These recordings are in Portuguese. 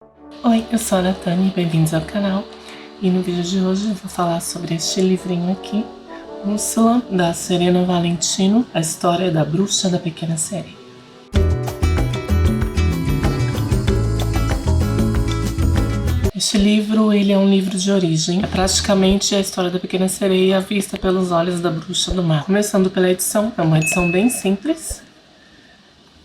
Oi, eu sou a Natane, bem-vindos ao canal. E no vídeo de hoje eu vou falar sobre este livrinho aqui, Úrsula, da Serena Valentino, a história da bruxa da pequena sereia. Este livro, ele é um livro de origem, é praticamente a história da pequena sereia vista pelos olhos da bruxa do mar. Começando pela edição, é uma edição bem simples.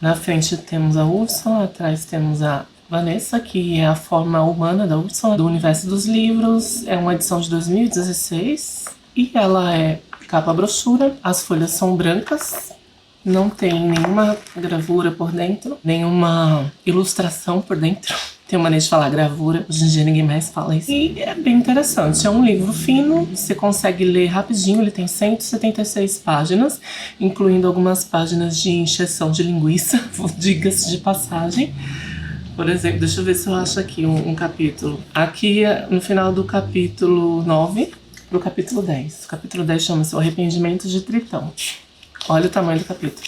Na frente temos a Úrsula, atrás temos a Vanessa, que é a forma humana da Úrsula, do universo dos livros. É uma edição de 2016 e ela é capa brochura. As folhas são brancas, não tem nenhuma gravura por dentro, nenhuma ilustração por dentro. Tenho maneira de falar gravura, hoje em dia ninguém mais fala isso. E é bem interessante, é um livro fino, você consegue ler rapidinho, ele tem 176 páginas, incluindo algumas páginas de encheção de linguiça, diga-se de passagem. Por exemplo, deixa eu ver se eu acho aqui um capítulo. Aqui, no final do capítulo 9, pro capítulo 10. O capítulo 10 chama-se O Arrependimento de Tritão. Olha o tamanho do capítulo.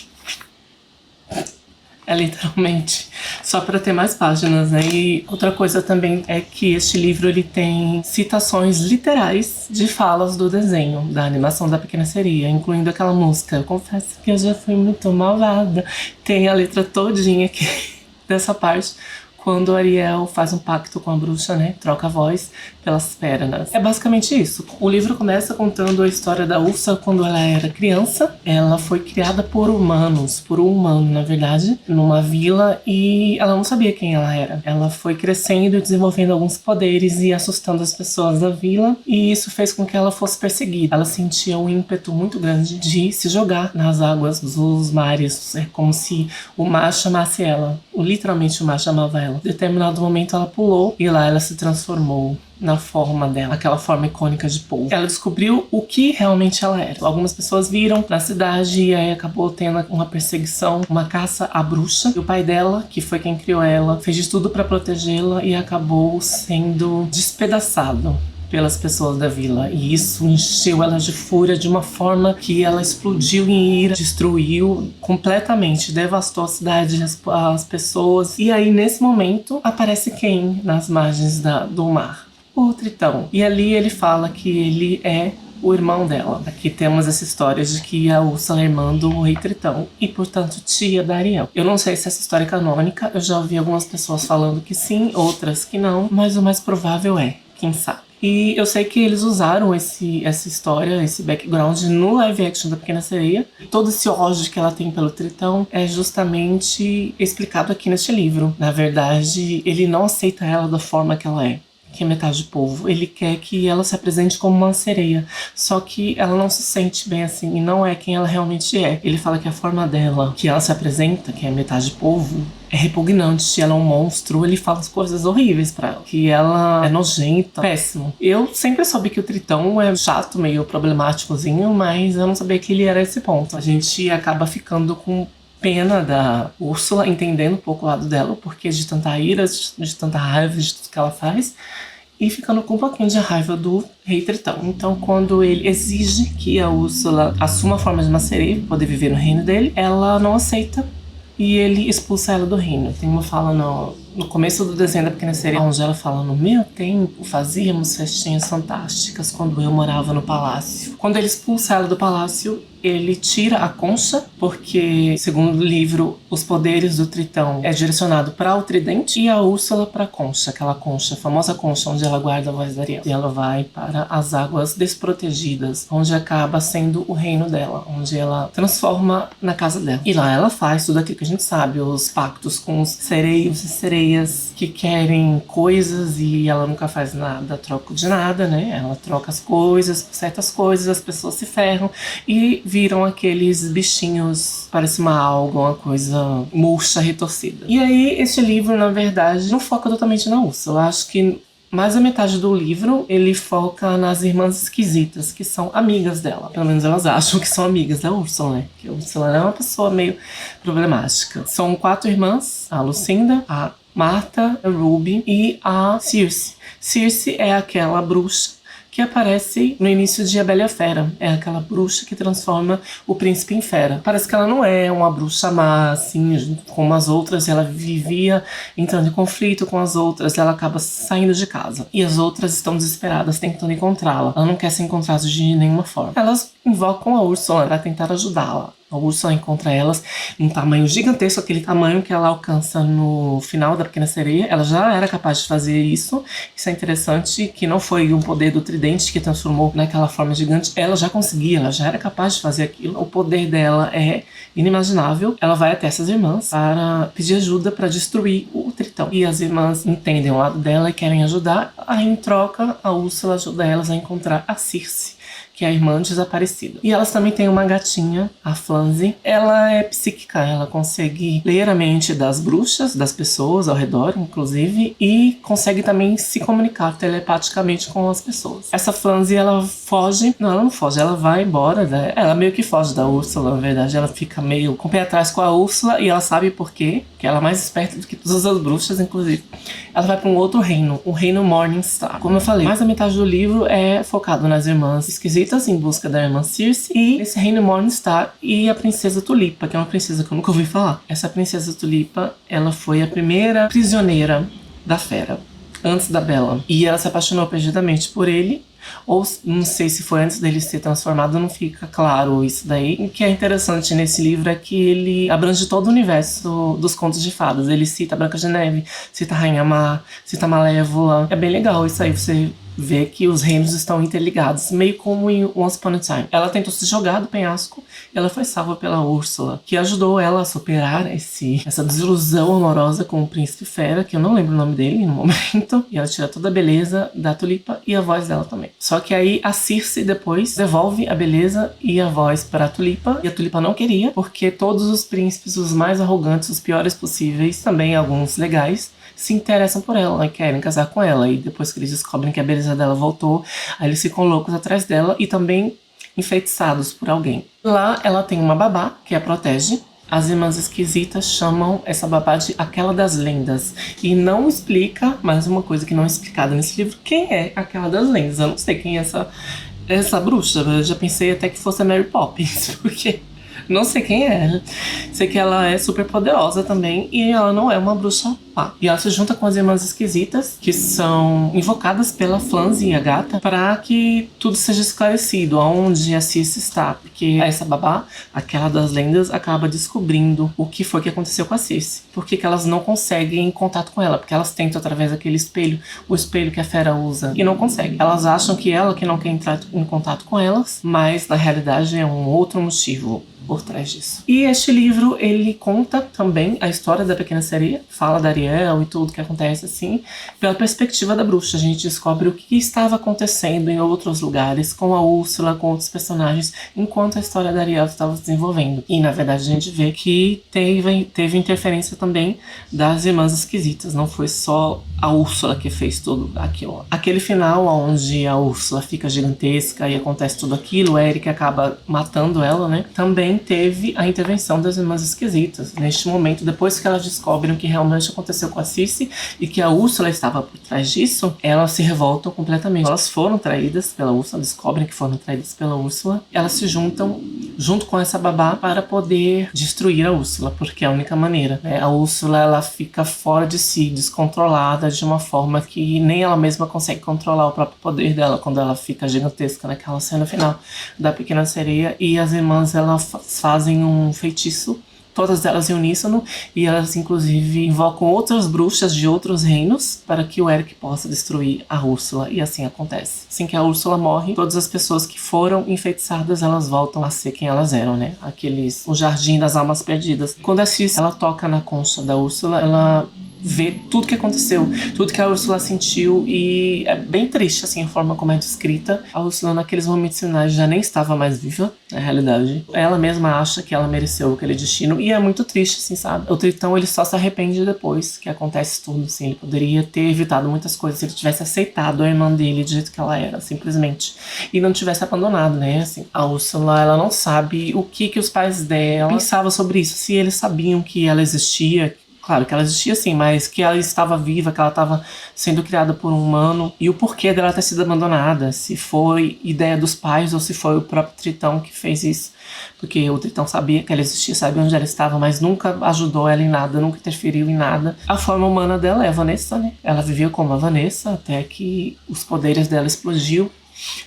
É literalmente só para ter mais páginas, né? E outra coisa também é que este livro ele tem citações literais de falas do desenho, da animação da Pequena Sereia, incluindo aquela música. Eu confesso que eu já fui muito malvada. Tem a letra todinha aqui dessa parte, quando Ariel faz um pacto com a bruxa, né? Troca a voz pelas pernas. É basicamente isso. O livro começa contando a história da Úrsula quando ela era criança. Ela foi criada por humanos, por um humano, na verdade, numa vila, e ela não sabia quem ela era. Ela foi crescendo e desenvolvendo alguns poderes e assustando as pessoas da vila, e isso fez com que ela fosse perseguida. Ela sentia um ímpeto muito grande de se jogar nas águas dos mares. É como se o mar chamasse ela. Literalmente o mar chamava ela. Em determinado momento ela pulou e lá ela se transformou na forma dela, aquela forma icônica de polvo. Ela descobriu o que realmente ela era. Algumas pessoas viram na cidade e aí acabou tendo uma perseguição, uma caça à bruxa. E o pai dela, que foi quem criou ela, fez de tudo para protegê-la e acabou sendo despedaçado pelas pessoas da vila, e isso encheu ela de fúria de uma forma que ela explodiu em ira, destruiu completamente, devastou a cidade, as pessoas. E aí nesse momento aparece quem nas margens do mar? O Tritão. E ali ele fala que ele é o irmão dela. Aqui temos essa história de que a Úrsula é irmã do Rei Tritão e, portanto, tia da Ariel. Eu não sei se essa história é canônica, eu já ouvi algumas pessoas falando que sim, outras que não, mas o mais provável é, quem sabe. E eu sei que eles usaram essa história, esse background no live action da Pequena Sereia. Todo esse ódio que ela tem pelo Tritão é justamente explicado aqui neste livro. Na verdade, ele não aceita ela da forma que ela é, que é metade polvo. Ele quer que ela se apresente como uma sereia, só que ela não se sente bem assim e não é quem ela realmente é. Ele fala que a forma dela, que ela se apresenta, que é metade polvo, é repugnante, ela é um monstro. Ele fala as coisas horríveis pra ela, que ela é nojenta, péssimo. Eu sempre soube que o Tritão é chato, meio problemáticozinho, mas eu não sabia que ele era esse ponto. A gente acaba ficando com pena da Úrsula, entendendo um pouco o lado dela, o porquê de tanta ira, de tanta raiva de tudo que ela faz, e ficando com um pouquinho de raiva do Rei Tritão. Então, quando ele exige que a Úrsula assuma a forma de uma sereia para poder viver no reino dele, ela não aceita e ele expulsa ela do reino. Tem uma fala no começo do desenho da Pequena Sereia, onde ela fala: no meu tempo fazíamos festinhas fantásticas quando eu morava no palácio. Quando ele expulsa ela do palácio, ele tira a concha, porque, segundo o livro, os poderes do Tritão é direcionado para o tridente e a Úrsula para a concha, aquela concha, a famosa concha onde ela guarda a voz da Ariel. E ela vai para as águas desprotegidas, onde acaba sendo o reino dela, onde ela transforma na casa dela. E lá ela faz tudo aquilo que a gente sabe, os pactos com os sereios e sereias que querem coisas e ela nunca faz nada a troco de nada, né? Ela troca as coisas por certas coisas, as pessoas se ferram e viram aqueles bichinhos, parece uma alga, uma coisa murcha, retorcida. E aí, este livro, na verdade, não foca totalmente na Úrsula. Eu acho que mais da metade do livro, ele foca nas irmãs esquisitas, que são amigas dela. Pelo menos elas acham que são amigas da Úrsula, né? Porque a Úrsula é uma pessoa meio problemática. São 4 irmãs, a Lucinda, a Marta, a Ruby e a Circe. Circe é aquela bruxa que aparece no início de A Bela e a Fera. É aquela bruxa que transforma o príncipe em fera. Parece que ela não é uma bruxa má, assim, como as outras. Ela vivia entrando em conflito com as outras. Ela acaba saindo de casa. E as outras estão desesperadas tentando encontrá-la. Ela não quer ser encontrada de nenhuma forma. Elas invocam a Úrsula para tentar ajudá-la. A Úrsula encontra elas em um tamanho gigantesco, aquele tamanho que ela alcança no final da Pequena Sereia. Ela já era capaz de fazer isso. Isso é interessante, que não foi um poder do tridente que transformou naquela forma gigante. Ela já conseguia, ela já era capaz de fazer aquilo. O poder dela é inimaginável. Ela vai até essas irmãs para pedir ajuda para destruir o Tritão. E as irmãs entendem o lado dela e querem ajudar. Aí, em troca, a Úrsula ajuda elas a encontrar a Circe, que é a irmã desaparecida. E elas também têm uma gatinha, a Flanze. Ela é psíquica, ela consegue ler a mente das bruxas, das pessoas ao redor, inclusive, e consegue também se comunicar telepaticamente com as pessoas. Essa Flanze, ela foge... Não, ela não foge, ela vai embora, né? Ela meio que foge da Úrsula, na verdade. Ela fica meio com o pé atrás com a Úrsula e ela sabe por quê, que ela é mais esperta do que todas as bruxas, inclusive. Ela vai para um outro reino, o reino Morningstar. Como eu falei, mais da metade do livro é focado nas irmãs esquisitas em busca da irmã Circe e esse reino Morningstar e a princesa Tulipa, que é uma princesa que eu nunca ouvi falar. Essa princesa Tulipa, ela foi a primeira prisioneira da Fera, antes da Bela. E ela se apaixonou perdidamente por ele, ou não sei se foi antes dele ser transformado, não fica claro isso daí. O que é interessante nesse livro é que ele abrange todo o universo dos contos de fadas. Ele cita Branca de Neve, cita Rainha Má, cita Malévola. É bem legal isso aí, você vê que os reinos estão interligados, meio como em Once Upon a Time. Ela tentou se jogar do penhasco e ela foi salva pela Úrsula, que ajudou ela a superar essa desilusão amorosa com o príncipe fera, que eu não lembro o nome dele no momento, e ela tira toda a beleza da Tulipa e a voz dela também. Só que aí a Circe depois devolve a beleza e a voz para a Tulipa, e a Tulipa não queria, porque todos os príncipes, os mais arrogantes, os piores possíveis, também alguns legais, se interessam por ela e querem casar com ela. E depois que eles descobrem que a beleza dela voltou, aí eles ficam loucos atrás dela e também enfeitiçados por alguém. Lá ela tem uma babá que a protege. As irmãs esquisitas chamam essa babá de aquela das lendas. E não explica, mais uma coisa que não é explicada nesse livro, quem é aquela das lendas. Eu não sei quem é essa bruxa. Eu já pensei até que fosse a Mary Poppins, porque... não sei quem é. Sei que ela é super poderosa também e ela não é uma bruxa má. E ela se junta com as irmãs esquisitas, que são invocadas pela Flanze e a gata, para que tudo seja esclarecido, aonde a Circe está. Porque essa babá, aquela das lendas, acaba descobrindo o que foi que aconteceu com a Circe. Por que elas não conseguem contato com ela? Porque elas tentam através daquele espelho, o espelho que a fera usa, e não conseguem. Elas acham que ela que não quer entrar em contato com elas, mas na realidade é um outro motivo por trás disso. E este livro, ele conta também a história da Pequena Sereia, fala da Ariel e tudo que acontece assim, pela perspectiva da bruxa. A gente descobre o que estava acontecendo em outros lugares, com a Úrsula, com outros personagens, enquanto a história da Ariel estava se desenvolvendo. E na verdade a gente vê que teve interferência também das irmãs esquisitas, não foi só a Úrsula que fez tudo aquilo. Aquele final onde a Úrsula fica gigantesca e acontece tudo aquilo, o Eric acaba matando ela, né? Também teve a intervenção das irmãs esquisitas. Neste momento, depois que elas descobrem o que realmente aconteceu com a Circe e que a Úrsula estava por trás disso, elas se revoltam completamente. Elas foram traídas pela Úrsula, descobrem que foram traídas pela Úrsula. Elas se juntam junto com essa babá para poder destruir a Úrsula, porque é a única maneira, né? A Úrsula, ela fica fora de si, descontrolada, de uma forma que nem ela mesma consegue controlar o próprio poder dela quando ela fica gigantesca naquela cena final da Pequena Sereia. E as irmãs, elas fazem um feitiço, todas elas em uníssono, e elas inclusive invocam outras bruxas de outros reinos para que o Eric possa destruir a Úrsula, e assim acontece. Assim que a Úrsula morre, todas as pessoas que foram enfeitiçadas, elas voltam a ser quem elas eram, né? O jardim das almas perdidas. Quando a Circe, ela toca na concha da Úrsula, ela vê tudo que aconteceu, tudo que a Úrsula sentiu, e é bem triste assim a forma como é descrita. A Úrsula naqueles momentos finais já nem estava mais viva, na realidade. Ela mesma acha que ela mereceu aquele destino, e é muito triste, assim, sabe? O Tritão, ele só se arrepende depois que acontece tudo, assim. Ele poderia ter evitado muitas coisas se ele tivesse aceitado a irmã dele do jeito que ela era, simplesmente, e não tivesse abandonado, né? Assim, a Úrsula, ela não sabe o que os pais dela pensavam sobre isso, se eles sabiam que ela existia, Claro que ela existia sim, mas que ela estava viva, que ela estava sendo criada por um humano. E o porquê dela ter sido abandonada. Se foi ideia dos pais ou se foi o próprio Tritão que fez isso. Porque o Tritão sabia que ela existia, sabia onde ela estava, mas nunca ajudou ela em nada, nunca interferiu em nada. A forma humana dela é a Vanessa, né? Ela vivia como a Vanessa até que os poderes dela explodiu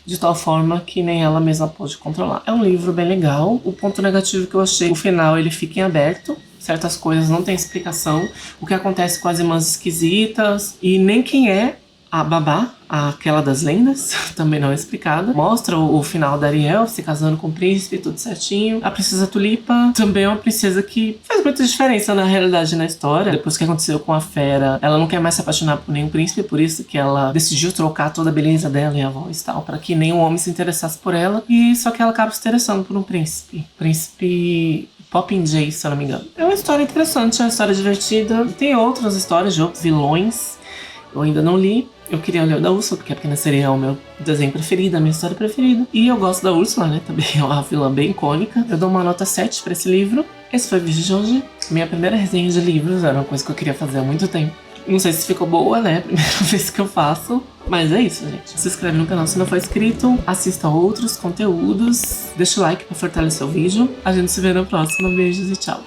de tal forma que nem ela mesma pôde controlar. É um livro bem legal. O ponto negativo que eu achei, o final ele fica em aberto. Certas coisas não tem explicação. O que acontece com as irmãs esquisitas e nem quem é a babá, aquela das lendas, também não é explicada. Mostra o final da Ariel se casando com o príncipe, tudo certinho. A princesa Tulipa também é uma princesa que faz muita diferença na realidade na história. Depois que aconteceu com a Fera, ela não quer mais se apaixonar por nenhum príncipe, por isso que ela decidiu trocar toda a beleza dela e a voz e tal, para que nenhum homem se interessasse por ela. E só que ela acaba se interessando por um príncipe. Príncipe Popinjay, se eu não me engano. É uma história interessante, é uma história divertida. Tem outras histórias de outros vilões. Eu ainda não li. Eu queria ler o da Úrsula, porque a Pequena Sereia é o meu desenho preferido, a minha história preferida. E eu gosto da Úrsula, né? Também é uma vilã bem icônica. Eu dou uma nota 7 pra esse livro. Esse foi o vídeo de hoje. Minha primeira resenha de livros, era uma coisa que eu queria fazer há muito tempo. Não sei se ficou boa, né? Primeira vez que eu faço. Mas é isso, gente. Se inscreve no canal se não for inscrito. Assista a outros conteúdos. Deixa o like pra fortalecer o vídeo. A gente se vê no próximo. Beijos e tchau.